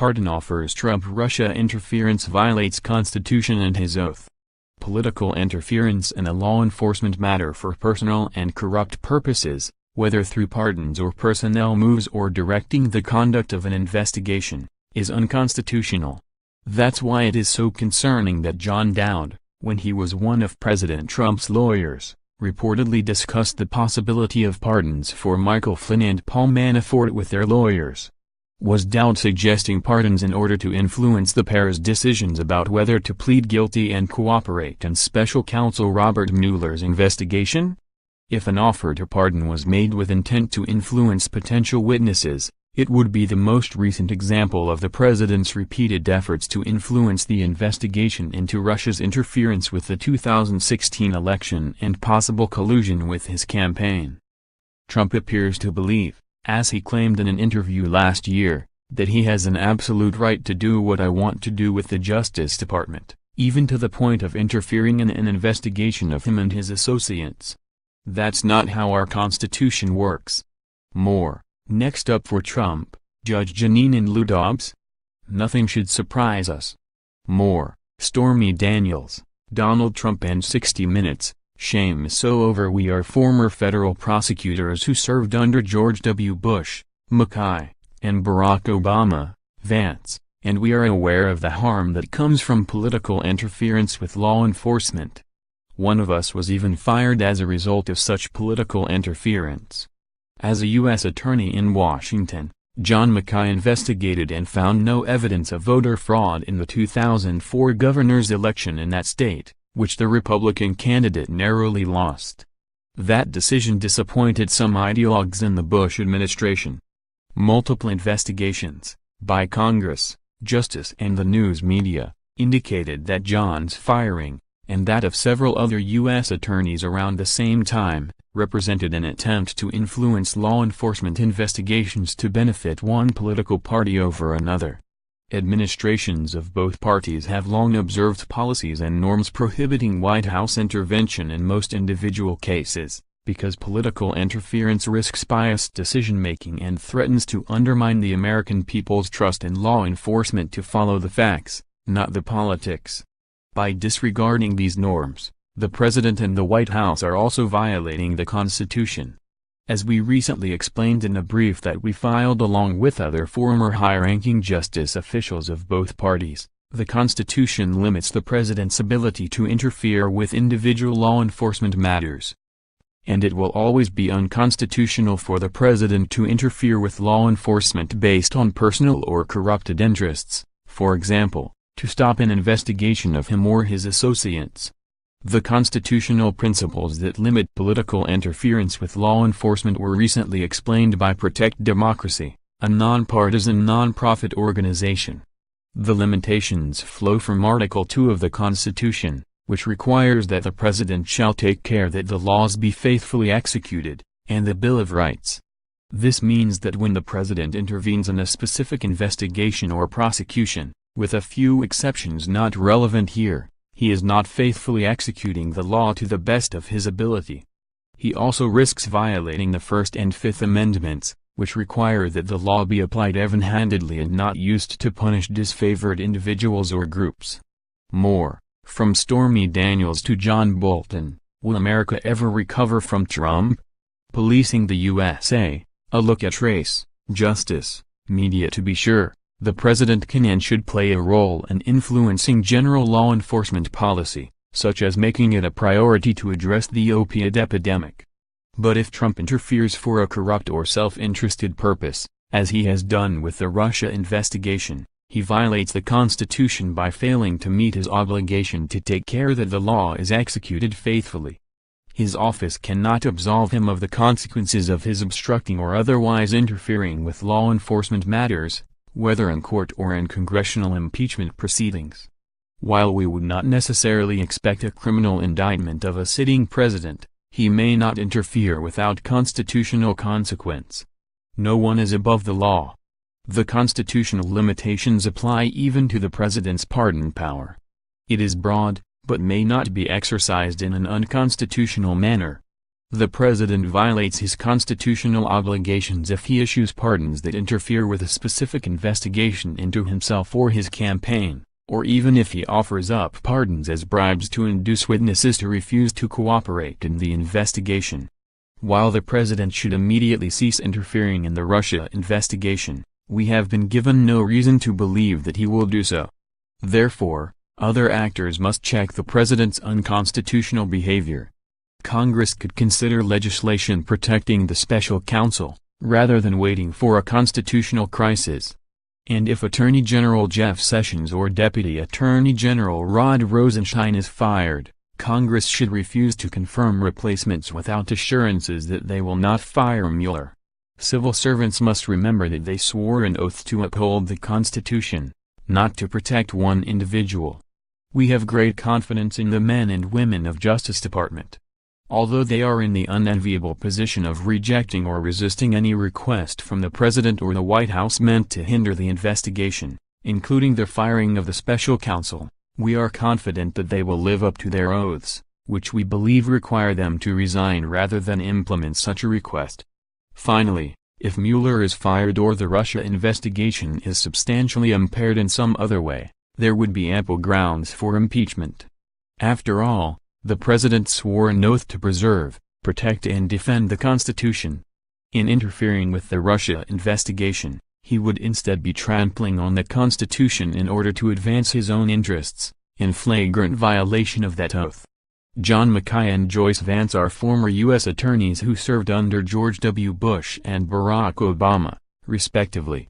pardon offers Trump. Russia interference violates Constitution and his oath. Political interference in a law enforcement matter for personal and corrupt purposes, whether through pardons or personnel moves or directing the conduct of an investigation, is unconstitutional. That's why it is so concerning that John Dowd, when he was one of President Trump's lawyers, reportedly discussed the possibility of pardons for Michael Flynn and Paul Manafort with their lawyers. Was Dowd suggesting pardons in order to influence the pair's decisions about whether to plead guilty and cooperate in special counsel Robert Mueller's investigation? If an offer to pardon was made with intent to influence potential witnesses, it would be the most recent example of the president's repeated efforts to influence the investigation into Russia's interference with the 2016 election and possible collusion with his campaign. Trump appears to believe, as he claimed in an interview last year, that he has an absolute right to do what I want to do with the Justice Department, even to the point of interfering in an investigation of him and his associates. That's not how our Constitution works. More. Next up for Trump, Judge Jeanine and Lou Dobbs? Nothing should surprise us. More. Stormy Daniels, Donald Trump and 60 Minutes. Shame is so over. We are former federal prosecutors who served under George W. Bush, McKay, and Barack Obama, Vance, and we are aware of the harm that comes from political interference with law enforcement. One of us was even fired as a result of such political interference. As a U.S. attorney in Washington, John McKay investigated and found no evidence of voter fraud in the 2004 governor's election in that state, which the Republican candidate narrowly lost. That decision disappointed some ideologues in the Bush administration. Multiple investigations, by Congress, Justice and the news media, indicated that John's firing, and that of several other U.S. attorneys around the same time, represented an attempt to influence law enforcement investigations to benefit one political party over another. Administrations of both parties have long observed policies and norms prohibiting White House intervention in most individual cases, because political interference risks biased decision-making and threatens to undermine the American people's trust in law enforcement to follow the facts, not the politics. By disregarding these norms, the President and the White House are also violating the Constitution. As we recently explained in a brief that we filed along with other former high-ranking justice officials of both parties, the Constitution limits the President's ability to interfere with individual law enforcement matters. And it will always be unconstitutional for the President to interfere with law enforcement based on personal or corrupted interests, for example, to stop an investigation of him or his associates. The constitutional principles that limit political interference with law enforcement were recently explained by Protect Democracy, a nonpartisan nonprofit organization. The limitations flow from Article 2 of the Constitution, which requires that the President shall take care that the laws be faithfully executed, and the Bill of Rights. This means that when the President intervenes in a specific investigation or prosecution, with a few exceptions not relevant here, he is not faithfully executing the law to the best of his ability. He also risks violating the First and Fifth Amendments, which require that the law be applied even-handedly and not used to punish disfavored individuals or groups. More. From Stormy Daniels to John Bolton, will America ever recover from Trump? Policing the USA, a look at race, justice, media. To be sure, the President can and should play a role in influencing general law enforcement policy, such as making it a priority to address the opioid epidemic. But if Trump interferes for a corrupt or self-interested purpose, as he has done with the Russia investigation, he violates the Constitution by failing to meet his obligation to take care that the law is executed faithfully. His office cannot absolve him of the consequences of his obstructing or otherwise interfering with law enforcement matters, whether in court or in congressional impeachment proceedings. While we would not necessarily expect a criminal indictment of a sitting president, he may not interfere without constitutional consequence. No one is above the law. The constitutional limitations apply even to the president's pardon power. It is broad, but may not be exercised in an unconstitutional manner. The president violates his constitutional obligations if he issues pardons that interfere with a specific investigation into himself or his campaign, or even if he offers up pardons as bribes to induce witnesses to refuse to cooperate in the investigation. While the president should immediately cease interfering in the Russia investigation, we have been given no reason to believe that he will do so. Therefore, other actors must check the president's unconstitutional behavior. Congress could consider legislation protecting the special counsel, rather than waiting for a constitutional crisis. And if Attorney General Jeff Sessions or Deputy Attorney General Rod Rosenstein is fired, Congress should refuse to confirm replacements without assurances that they will not fire Mueller. Civil servants must remember that they swore an oath to uphold the Constitution, not to protect one individual. We have great confidence in the men and women of Justice Department. Although they are in the unenviable position of rejecting or resisting any request from the President or the White House meant to hinder the investigation, including the firing of the special counsel, we are confident that they will live up to their oaths, which we believe require them to resign rather than implement such a request. Finally, if Mueller is fired or the Russia investigation is substantially impaired in some other way, there would be ample grounds for impeachment. After all, the president swore an oath to preserve, protect and defend the Constitution. In interfering with the Russia investigation, he would instead be trampling on the Constitution in order to advance his own interests, in flagrant violation of that oath. John Mackay and Joyce Vance are former U.S. attorneys who served under George W. Bush and Barack Obama, respectively.